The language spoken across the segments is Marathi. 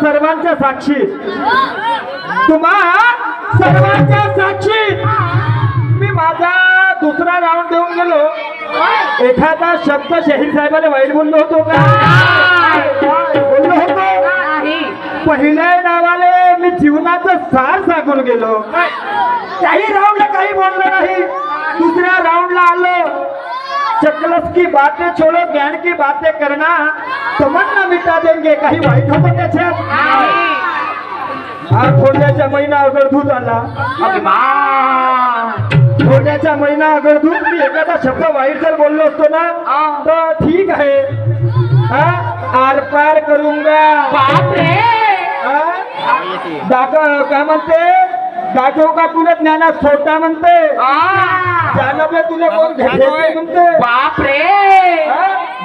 सर्वांच्या साक्षी तुम्हा सर्वांच्या साक्षी मी माझा दुसरा राऊंड देऊन गेलो. एखादा शब्द शहीर साहेबाला वाईट बोललो होतो का? बोललो होतो. पहिल्या नावाले मी जीवनाचं सार सांगून गेलो. काही राऊंडला काही बोललो नाही. दुसऱ्या राऊंडला आलो. चकलस की बातें छोड़ो, ज्ञान की बातें करना, तमन्ना मिटा देंगे. काही वाईट होतं त्याच्यात? हा थोड्याच्या महिना अगर दूध आला, थोड्याच्या महिना अगर दूध मी एखादा शब्द वाईट जर बोललो असतो ना तर ठीक आहे. आर पार करूंगा. काय म्हणते? दाखव का तुला ज्ञानात छोटा म्हणते. जानबे तुला कोण घेते म्हणते. बापरे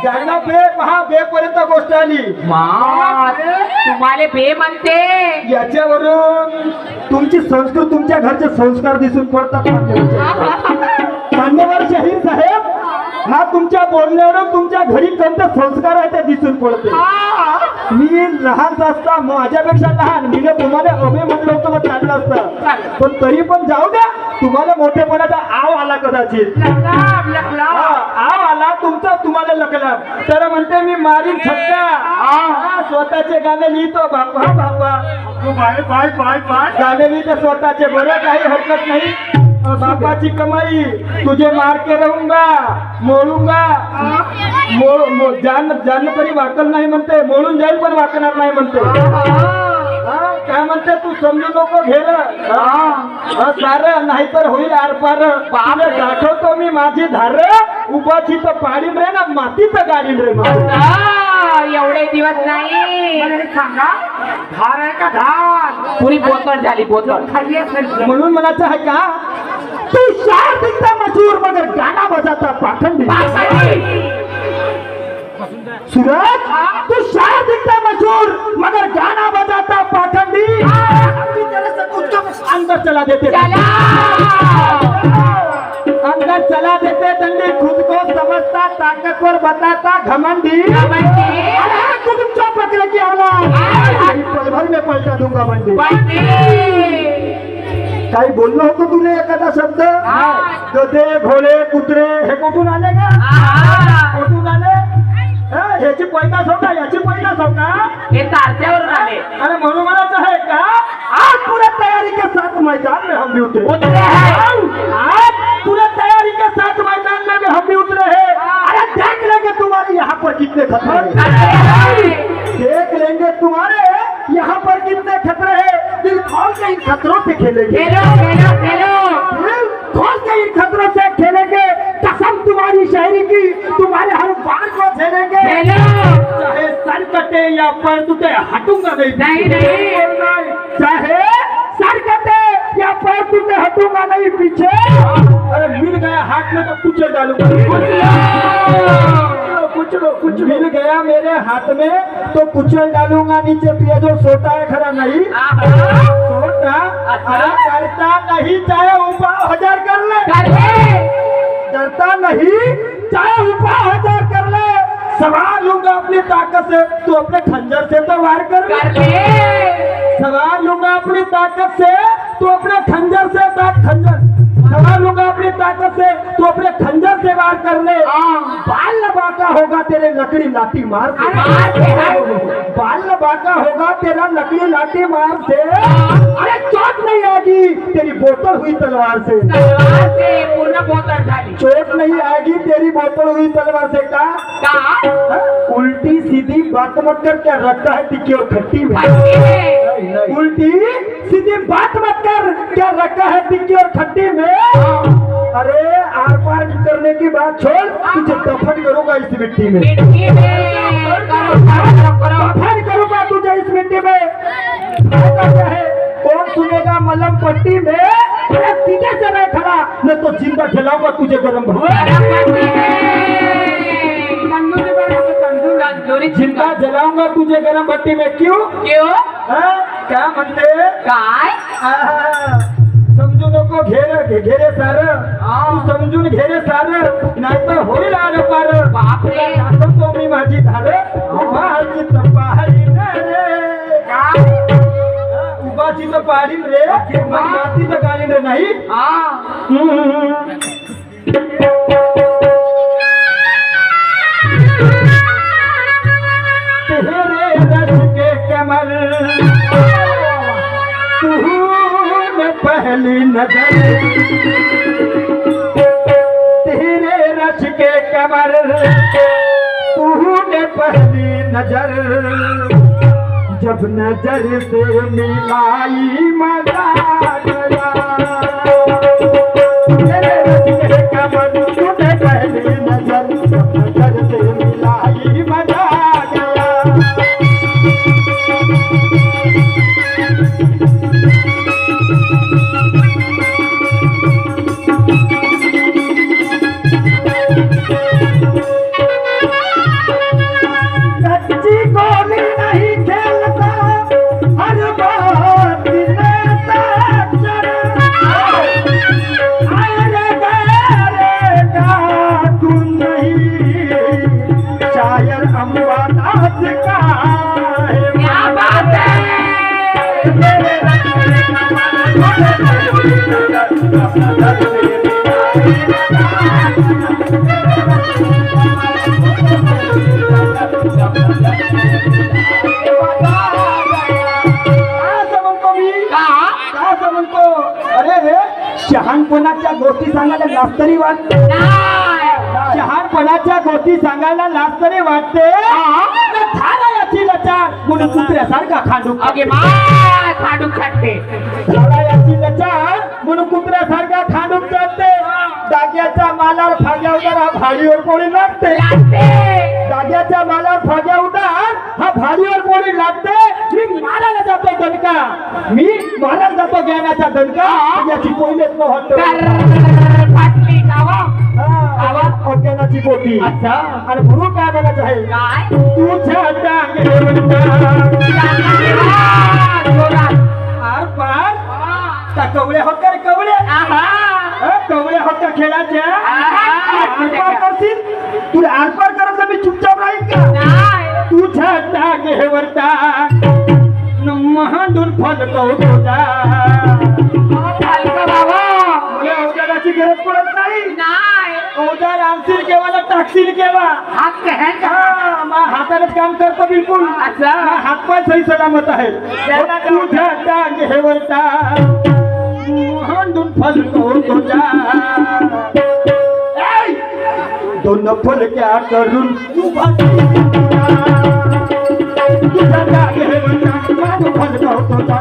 जाना बे पहा बे पर्यंत गोष्ट आली. तुम्हाला बे म्हणते. याच्यावरून तुमची संस्कृती तुमच्या घरचे संस्कार दिसून पडतात. मान्यवर शहीर साहेब हा तुमच्या बोलण्यावरून तुमच्या घरी कोणते संस्कार आहे ते दिसून पडते. मी लहान असता माझ्यापेक्षा लहान मी तुम्हाला अभे म्हणलं होतं मग चाललं असतं. पण तरी पण जाऊ द्या. तुम्हाला मोठेपणाचा आव आला कदाचित. आव आला तुमचा तुम्हाला लकला. तर म्हणते मी मारीन छक्का. स्वतःचे गाणे लिहितो बापा बापा. गाणे लिहितो स्वतःचे. बरं काही हरकत नाही. बापाची कमाई तुझे मार के रहूंगा मोडूंगा. जान तरी वाकल नाही म्हणते. मोडून जाईल पण वाकणार नाही म्हणते. काय म्हणते तू समजू नको घेर सार नाहीतर होईल आरपार. दाखवतो मी माझी धार. उपाची तर पाडीन रे ना मातीच गाडीन रे. एवढे दिवस नाही सांगा धार आहे का धार? पुरी बोतल झाली बोतल. म्हणून म्हणायचं आहे का तू शायर दिखता मशहूर मगर गाना बजाता पाखंडी. सूरज तू शायर दिखता मशहूर मगर गाना बजाता पाखंडी. अंदर चला देते अंदर चला देते दंडी. खुद को समझता ताकतवर बताता घमंडी. खुद पकड़े की औलाद पल भर में पलटा दूंगा बंडी. काही बोललो होतो तुला एखादा शब्द? गधे घोडे कुत्रे हे कुठून आले का? कुठून आले? ह्याची पैदास हो का? याची पैदास हो का? हे तारच्यावरून आले. अरे म्हणून म्हणायचं आहे का आज पूरा तैयारी के साथ मैदान में हम भी उतरे. आज पूरा तैयारी के साथ मैदान में भी हम भी उतरे हैं. अरे देख लेंगे तुम्हारे यहाँ पर कितने खतरे हैं. देख लेंगे तुम्हारे यहाँ पर कितने खतरे हैं. दिल खोल के इन खतरों से खेलेंगे. दिल खोल के इन खतरों से खेलेंगे. कसम तुम्हारी शायरी की तुम्हारे हर बार को झेलेंगे. चाहे सर कटे या पैर टूटे हटूंगा नहीं. चाहे सर कटे या पैर टूटे हटूंगा नहीं पीछे. अरे मिल गया हाथ में तो कुछ डालूंगा. कुछ मिल गया मेरे हाथ में तो कुचल डालूंगा नीचे. पिया जो सोता है खरा नहीं सोता. अरे करता नहीं चाहे उपाय हजार कर ले. डरता नहीं चाहे उपाय हजार कर ले. सवार लूंगा अपनी ताकत से तू अपने खंजर से तो वार कर. सवार लूंगा अपनी ताकत से तू अपने खंजर से खंजर. सवार लूंगा अपनी ताकत से तू अपने खंजर से वार कर ले. बाल लबाका होगा तेरे लकड़ी लाठी मार से. बाल लबाका होगा तेरा लकड़ी लाठी मार से. अरे चोट नहीं आएगी तेरी बोतल हुई तलवार से. पूर्ण बोतल झाली. चोट नहीं आएगी तेरी बोतल हुई तलवार से. का उल्टी सीधी बात मत कर. क्या रखता है टिक्की और खट्टी में? उल्टी सीधी बात मत कर. क्या रखा है टिक्की और खट्टी में? अरे आर पार करने की बात छोड़. तुझे दफन करूंगा इस मिट्टी में. दफन करूंगा तुझे इस मिट्टी में. कौन सुनेगा मलम पट्टी में अरे सीधे से नहीं खड़ा न तो जिंदा खिलाऊंगा तुझे गरम तंदूरी जिंदा जलाऊंगा तुझे गरम भट्टी में क्यों क्यों हाँ? क्या म्हणते काय समजू नको घेरे सार तू समजून घेरे सार नाहीतर होईल आर पार बापरे दाखवतो मी माझी झालं उभाची तर पाडीन रे उभाची तर पाडीन रे माती तर गाडीन रे नाही तेरे रस के कमल तूने पहली नजर तेरे रस के कमल तूने पहली नजर जब नजर से मिलाई मजा गया तेरे रस के कमल तूने पहली नजर जब नजर से मिलाई मजा गया कच्ची गोली नहीं खेलता हर बात लेता चल आएगा तू नहीं शायर अमवादात का है क्या बात शहाणपणाच्या गोष्टी सांगायला लाज तरी वाटते शहाणपणाच्या गोष्टी सांगायला लाज तरी वाटते झाला याची लचार म्हणून कुत्र्यासारखा खांडू अगे खाडू खाते झाला याची लचार म्हणून कुत्र्यासारखा खांडू करते दाग्याच्या मालावर फाग्या उदार हा भाडीवर कोणी लागते दाग्याच्या मालावर फाग्या उदार हा भाडीवर कोणी लागते मी मारायला जातो दणका मी मारायला जातो ज्ञानाचा दणका याची पहिलेच फाटली गावा अज्ञानाची पोटी अच्छा आणि म्हणून काय म्हणायचं आहे काय तुझ्या आर पार त्या कवळ्या होत्या रे कवळ्या कवळ्या होत्या खेळाच्या आरपार करशील तुला आरपार करायला मी चुपचाप राहील का तुझ्या जागेवरता महांडून फलतो तुझा मला अवजाराची गरज पडत नाही अवजार आणशील केव्हा ना टाकशील केव्हा हातानेच काम करतो बिलकुल हातपाय सही सलामत आहे तुझ्या जागेवरता महांडून फलतो तुझा दोन फलक्या करून तुझ्या जागेवरता माझं फलतो तुझा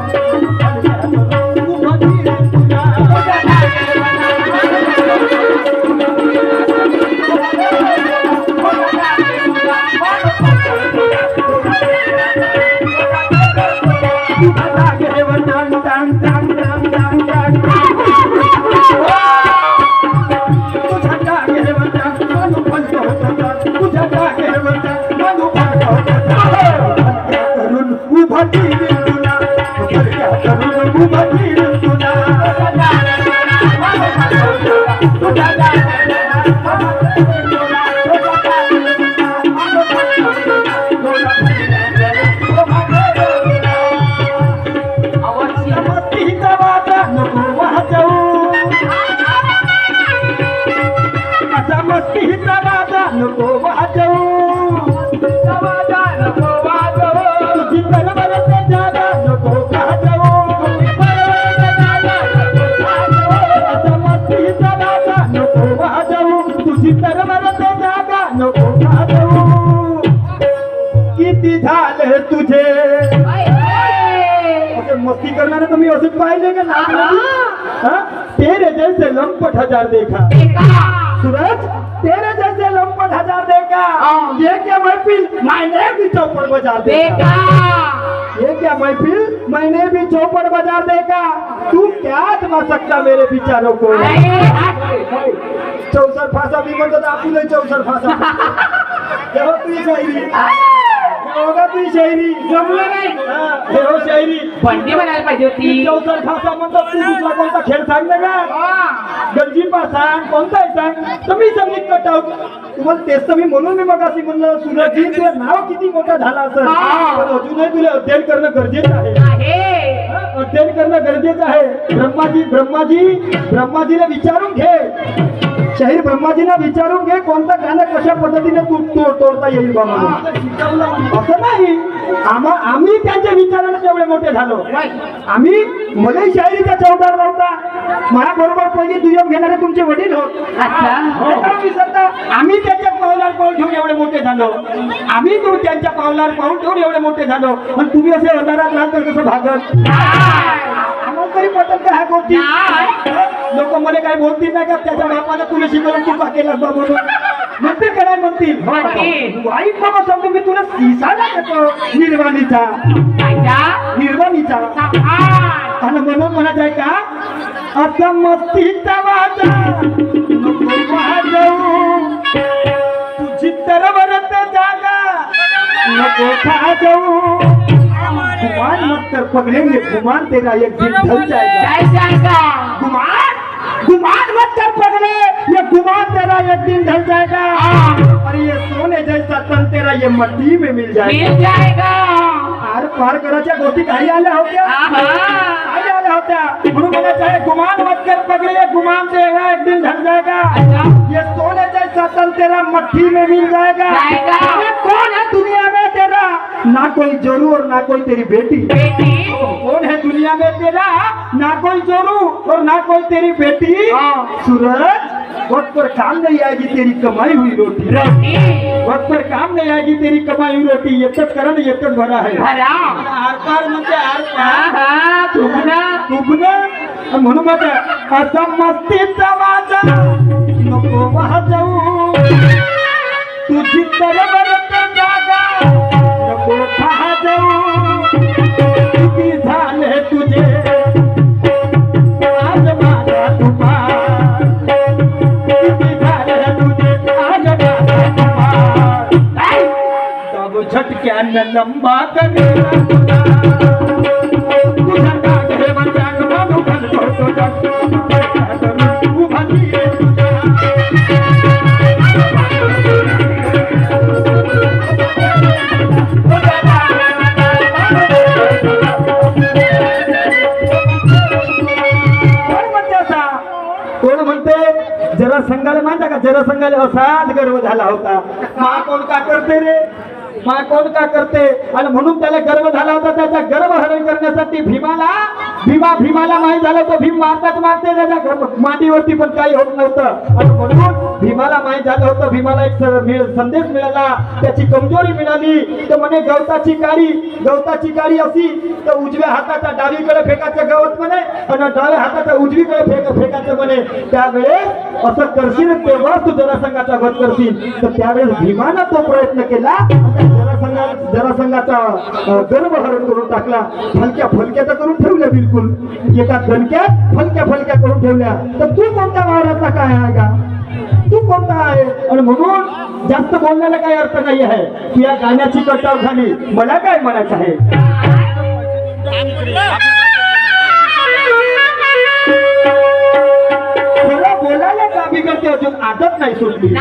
किती झाले तुझे मस्ती करना तो मैं उसे पाए लेगा ना तेरे जैसे लंपट हजार देखा सूरज तेरे जैसे लंपट हजार देगा हाँ। ये क्या महफिल मैंने भी चौपड़ बाजार देखा देखा ये क्या महफिल मैंने भी चौपड़ बाजार देखा तू क्या जमा सकता मेरे विचारों को चौसर फासा भी म्हणतो तर आपण चौसर फासा तेव्हा तुझी शायरी होगा तुझी शायरी जमलं नाही हे हो शायरी बंडी म्हणायला पाहिजे होती चौसर फासा म्हणतो तू दुसरा कोणता खेळ सांग ना का गंजी सांग कोणताही सांग तर मी संगीत कटाव तुम्हाला तेच तर मी म्हणून मी मग अशी म्हणलं सूरजी तुझं नाव किती मोठं झालं असं हा. पण अजूनही तुला अध्ययन करणं गरजेचं आहे आहे अध्ययन करणं गरजेचं आहे ब्रह्माजीला विचारून घे शाहीर ब्रह्माजीला विचारून घे कोणतं गाणं कशा पद्धतीने तोडता येईल बा म्हणून असं नाही आम्ही त्यांच्या विचाराने तेवढे मोठे झालो आम्ही मलाही शाहिरीचा चौदार नव्हता माझ्याबरोबर पहिली दुय्यम घेणारे तुमचे वडील होत अच्छा विसरता आम्ही त्यांच्या पावलावर पाऊल ठेवून एवढे मोठे झालो आम्ही तो त्यांच्या पावलावर पाऊल ठेवून एवढे मोठे झालो पण तुम्ही असे अंधारात राहत तर कसं भागत आम्हाला तरी पटत का ह्या गोष्टी लोक मला काय बोलतील नाही का त्याच्या बापाने तुला शिकवलं तू का केलं बा म्हणून म्हणतील का नाही म्हणतील वाईट नको समजून मी तुला सीसाला देतो निर्वाणीचा आणि म्हणून म्हणत आहे का आता मस्तीचा वाजा नको वाजवू तुझी तरवरत जागा नको खा जाऊ गुमान मत कर पकड़ेंगे गुमान तेरा एक दिन ढल जाएगा गुमान मत कर पगले ये गुमान तेरा एक दिन ढल जाएगा और ये सोने जैसा तन तेरा ये मट्टी में मिल जाएगा आर पार कराच्या गोष्टी काही आल्या होत्या काही आल्या होत्या म्हणून म्हणायचं आहे गुमान मत कर पगले ये गुमान तेरा एक दिन ढल जाएगा ये सोने जैसा तन तेरा मट्टी में मिल जाएगा अरे कौन है दुनिया में तेरा ना कोई जोरू और ना कोई तेरी बेटी कौन है दुनिया में तेरा ना कोई जोरू और ना कोई तेरी बेटी सूरज वक्त पर काम नहीं आएगी तेरी कमाई हुई रोटी वक्त पर काम नहीं आएगी तेरी कमाई हुई रोटी एकच करण एकच भरा है आरपार म्हणजे आरपार तुबना म्हणून मग असा मस्तीचा वाजा नको वाजवू तुझी तरवरत जागा नको खा जाऊ किती झाले तुझे आज माझा दुपार किती झाले तुझे आज माझा दुपार तब झटक्यानं लंबा करेला तुझा काग हे मजाक मानू घालतो उभा ये कोण म्हणते जरा संघाला मानता का जरा संघाला असाच गर्व झाला होता मा कोण का करते रे मा कोण का करते आणि म्हणून त्याला गर्व झाला होता त्याचा गर्व हरण करण्यासाठी भीमाला माहीत झालं होतं भीम मारताच मारते त्याच्या मांडीवरती पण काही होत नव्हतं आणि म्हणून भीमाला माहीत झालं होतं भीमाला एक संदेश मिळाला त्याची कमजोरी मिळाली तर म्हणे गवताची काडी अशी तर उजव्या हाताचा डावीकडे फेकायचं गवत म्हणे आणि डाव्या हाताचा उजवीकडे फेकायचं म्हणे त्यावेळेस असं करशील तेव्हा तू जरासंघाचा वध करशील तर त्यावेळेस भीमानं तो प्रयत्न केला जरासंघाचा गर्व हरण करून टाकला फलक्या करून ठेवल्या बिलकुल एका दणक्यात फलक्या करून ठेवल्या तर तू कोणत्या महाराजला काय आहे का तू कोणता आहे आणि म्हणून जास्त बोलण्याला काही अर्थ नाही आहे की या गाण्याची कटाव झाली मला काय म्हणायचं आहे खरं बोलायला का बिघडते अजून आदत नाही सुटली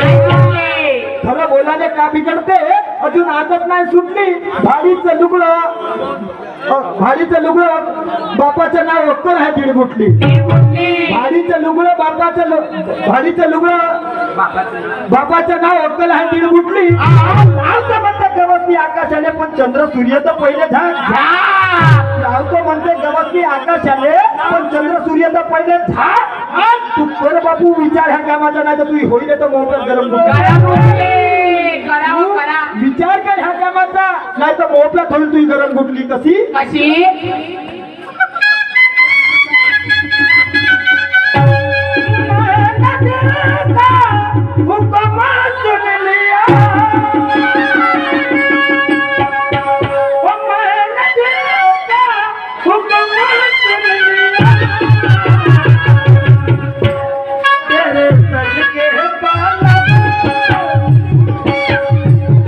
खरं बोलायला का बिघडते अजून आदत नाही सुटली भाडीचं लुगडं बापाचं नाव अक्कल आहे दीड गुटली भाडीचं लुगडं बापाचं नाव अक्कल आहे दीड गुटली लावतो म्हणते गवसनी आकाशाने पण चंद्र सूर्य तर पहिले झाड लावतो म्हणते गवसनी आकाशाने पण चंद्र सूर्य तर पहिले झाड तू कर बापू विचार ह्या कामाचा नाही तर तू होईल तर मोठं गरम विचार कर ह्या कामाचा नाही तर मोठला थोडी तुझी गरम गुटली कशी का हुक्म सुन लिया, ओ मैंने दिल का हुक्म सुन लिया, तेरे सर के बालम,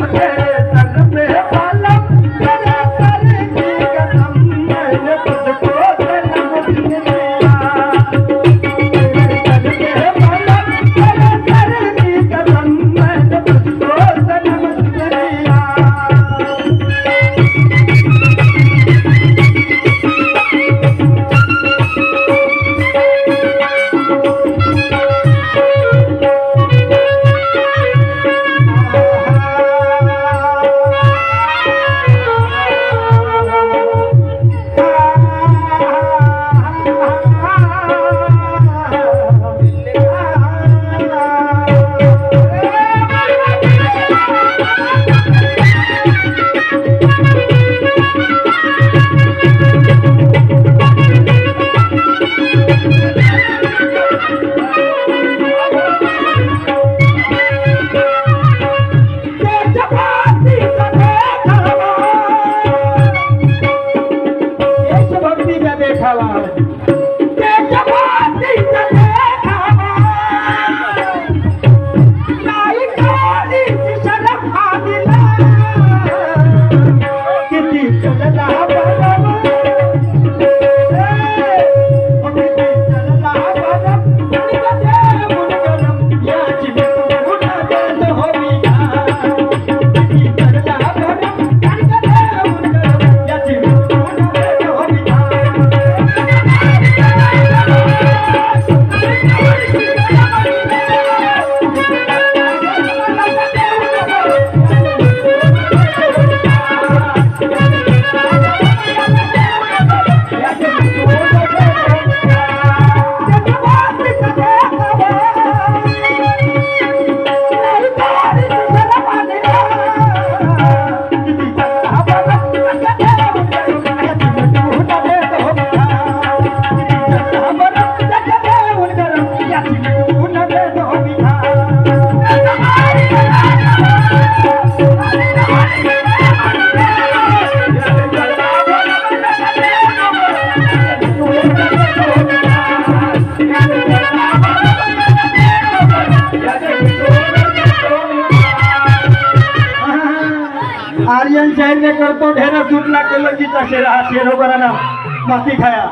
तेरे सर में बालम, तेरे सर की कसम मैंने तुझको जन्म दिया, तेरे सर के बालम, तेरे सर की कसम मैंने तुझको जन्म दिया। देशभक्ति का देखावा, देशभक्ति का देखावा, नाही कोणी शरम आदिला, किती चलला बरम, किती चलला बरम, देऊन गरम याची मिटवून देत होईया, किती चलला बरम, देऊन गरम याची मिटवून देत होईया. आर्यन शहर ने करतो ढेरा सुटला कलंगीचा शेर, हा शेर हो करा ना, माती खाया,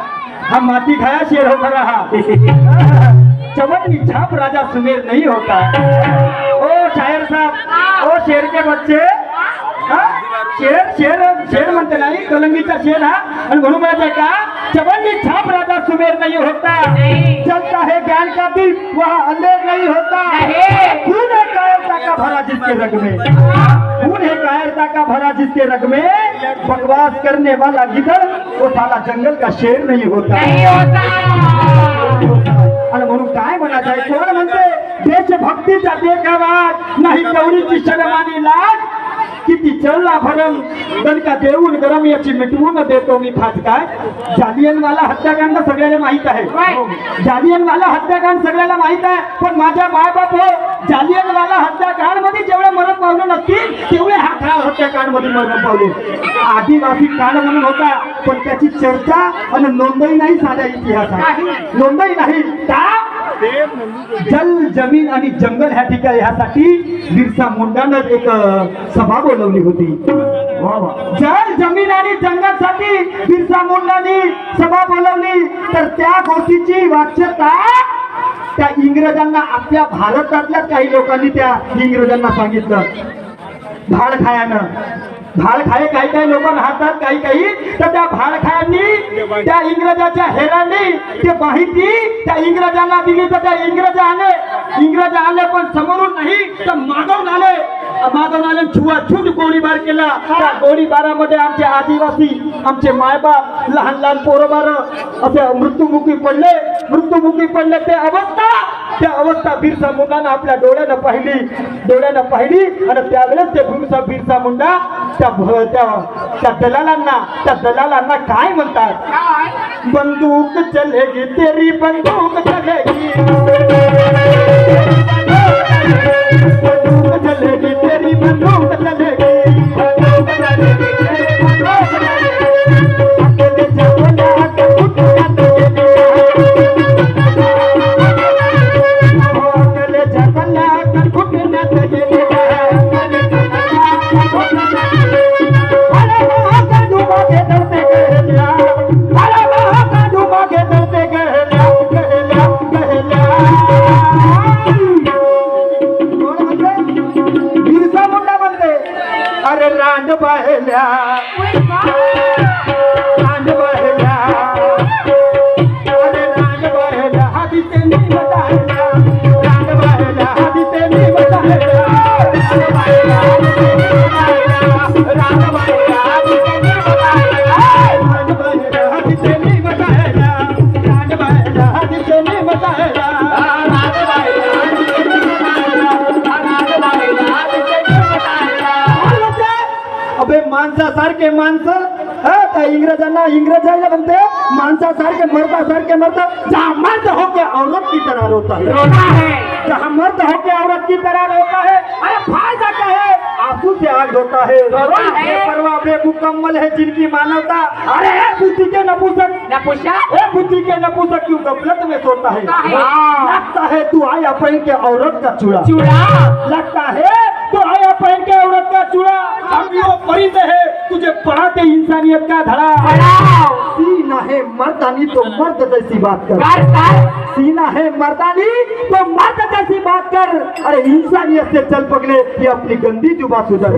हा माती खाया शेर हो करा हा. चमन छाप राजा सुमेर नहीं होता. ओ शायर साहब, ओ शेर के बच्चे, हा? शेर शेर शेर म्हणते नाही, कलंगीचा शेर हा, आणि म्हणून म्हणायचं का चमन छाप राजा सुमेर नहीं होता, चलता है ज्ञान का दीप वहाँ अंधेर नहीं होता, खून है कायरता का भरा जिसके रग में, खून है कायरता का भरा जिसके रग में, बकवास करने वाला गिदड़ वो साला जंगल का शेर नहीं होता. आणि म्हणून काय म्हणायचं आहे, कोण म्हणते देशभक्तीचा देखावा, नाही कवडीची शरम आणि लाज, किती चलला भरम दणका देऊन गरम याची मिटवून देतो मी खात. काय जालियनवाला हत्याकांड सगळ्याला माहित आहे, जालियनवाला हत्याकांड सगळ्याला माहित आहे, पण माझ्या मायबाप हो जालियनवाला हत्याकांड मध्ये जेवढे मरण पावले नसतील तेवढे हा खा हत्याकांड मध्ये मरण पावले. आदिवासी कांड म्हणून होता, पण त्याची चर्चा आणि नोंदही नाही साध्या इतिहासात, नोंदही नाही. का जल जमीन आणि जंगल ह्या ठिकाणी ह्यासाठी बिरसा मुंडानं एक सभा बोलवली होती. जल जमीन आणि जंगलसाठी बिरसा मुंडांनी सभा बोलवली, तर त्या गोष्टीची वाच्यता त्या इंग्रजांना, आपल्या भारतातल्या काही लोकांनी त्या इंग्रजांना सांगितलं. भाड खायानं, भाड खाये काही काही लोक राहतात, काही काही, तर त्या भाड खायांनी त्या इंग्रजाच्या हेरांनी ते माहिती त्या इंग्रजांना दिली, तर त्या इंग्रज आले पण समोरून नाही तर मागवून आले, छुवाछूट गोळीबार केला. त्या गोळीबारामध्ये आमचे आदिवासी, आमचे मायबाप, लहान लहान पोरबार असे मृत्युमुखी पडले. त्या अवस्था बिरसा मुंडानं आपल्या डोळ्यानं पाहिली आणि त्यावेळेस ते बिरसा मुंडा त्या दलालांना काय म्हणतात, बंदूक चलेगी तेरी बंदूक चलेगी. बहला रान बहला अरे रान बहला हदी ते नी बताया रान बहला हदी ते नी बताया रान बहला हदी ते नी बताया रान बहला हदी ते नी बताया रान बहला हदी ते नी बताया अबे माणसासारखे माणसं त्या इंग्रजांना इंग्रजायला म्हणते माणसासारखे मर्दासारखे मर्द जहाँ मर्द होके औरत की तरह रोता है जहाँ मर्द होके औरत की तरह रोता है अरे फायदा क्या है आंसू से आग होता है परवाह बेमुकम्मल है जिनकी मानवता अरे बुद्धि के नपुंसक बुद्धि के नपुंसक क्यों गफलत में सोता है लगता है तू आया पहन के औरत का चूड़ा लगता है तो आया पहन के औरत का चूड़ा हम यो परिंदे है तुझे पढ़ाते इंसानियत का धड़ा सीना है मर्दानी तो मर्द जैसी बात कर सीना है मर्दानी तो मर्द जैसी बात कर अरे इंसानियत से चल पकड़े ये अपनी गंदी जुबा सुधर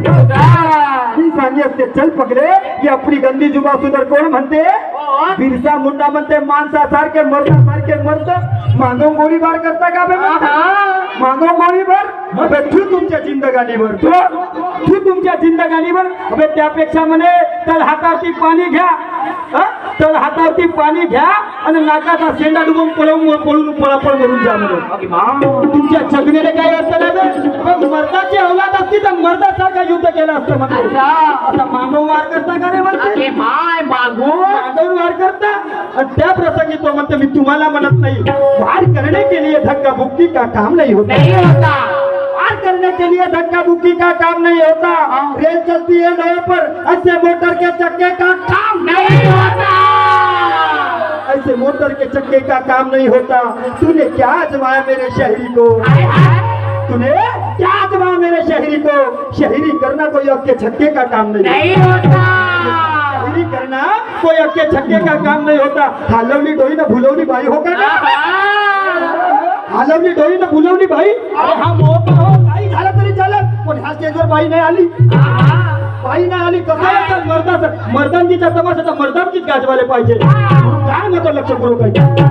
इंसानियत से चल पकड़े ये अपनी गंदी जुबा सुधर कोण म्हणते बिरसा मुंडा म्हणते माणसासारखे मर्द मागो गोळीबार करता का बे मागो गोळीबार अबे तू तुमच्या जिंदगानीवर तू तुमच्या जिंदगानीवर अबे त्यापेक्षा म्हणे तर हातावरती पाणी घ्या तर हातावरती पाणी घ्या आणि नाकाचा शेंडा डुबून पळून पळापळ मरून जा म्हणे तुमच्या जगण्याने काय अर्थ नाही मर्दाची औलाद असती तर मर्दासारखा युद्ध केलं असतं म्हणजे आता मानव वार करता का रे म्हणते मानव वार करता आणि त्या प्रसंगी तो म्हणते मी तुम्हाला म्हणत नाही वार करने के लिए धक्का बुक्की का काम नहीं होता वार करने के लिए धक्का बुक्की का काम नहीं होता रेल चलती है नौ पर ऐसे मोटर के चक्के का काम नहीं होता ऐसे मोटर के चक्के का काम नहीं होता तूने क्या आजमाया मेरे शहरी को तूने क्या आजमाया मेरे शहरी को शहरी करना कोई अक्के छक्के का काम नहीं होता शहरी करना कोई अक्के छक्के का काम नहीं होता हालवली डोई ना भुलवली बाई होगा ना हालवली डोई ना भुलवली बाई अरे हा मोठा हो काही झालं तरी चालत पण ह्या स्टेजवर बाई नाही आली बाई नाही आली कसं तर मर्दांकीच्या तमाशाचा मर्दांकीच गाजवायला पाहिजे काय नको लक्ष करू काही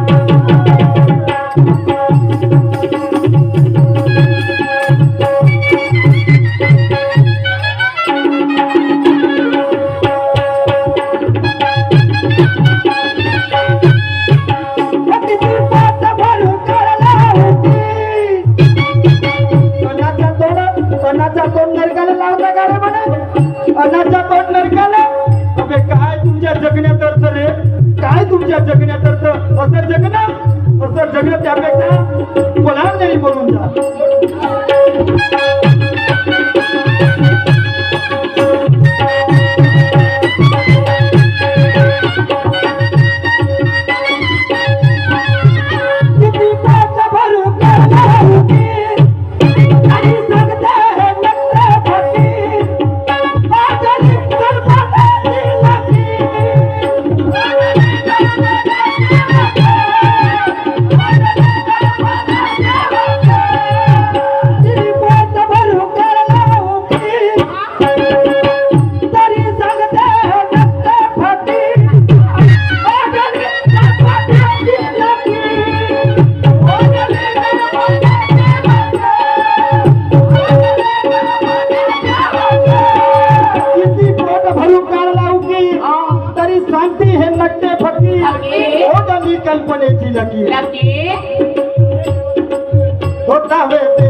अनाचा तोंड नरकाला लावता का रे म्हणे अनाचा तोंड नरकाला अबे काय तुमच्या जगण्यात अर्थ रे काय तुमच्या जगण्यात अर्थ असं जगणं त्यापेक्षा कोणाला तरी बोलून जा कल्पनेची लकीर होता वे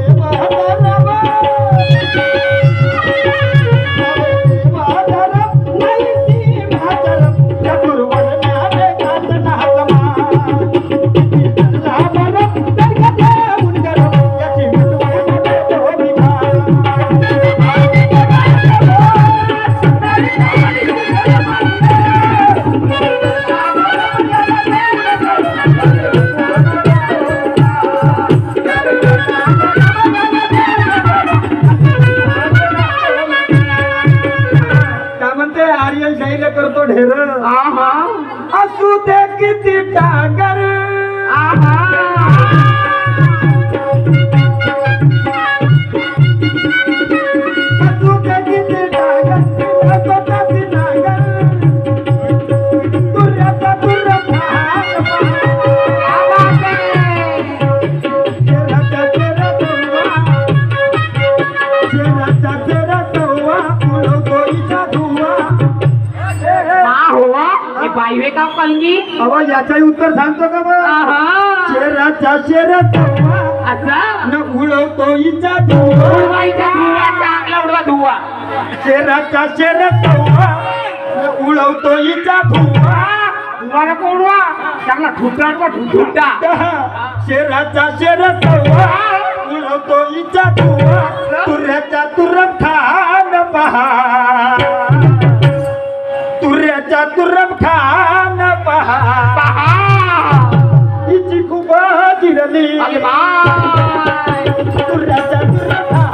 करतो ढेर असू दे किती टाकर असू दे किती टाकर मुलगी अहो याच्याही उत्तर सांगतो का बा आहा. शेराचा शेर सव्वा असा न उडवतो हिचा धुवा उडवायचा धुवा चांगला उडवा धुवा शेराचा शेर सव्वा न उडवतो हिचा धुवा धुवा नको उडवा चांगला ठुटा उडवा ठुटा शेराचा शेर सव्वा उडवतो हिचा धुवा तुऱ्याच्या तुरब खान पहा तुऱ्याच्या तुरब खान पहा पहा हिची खूप जिरली अरे बाय तुऱ्याच्या तुरब खान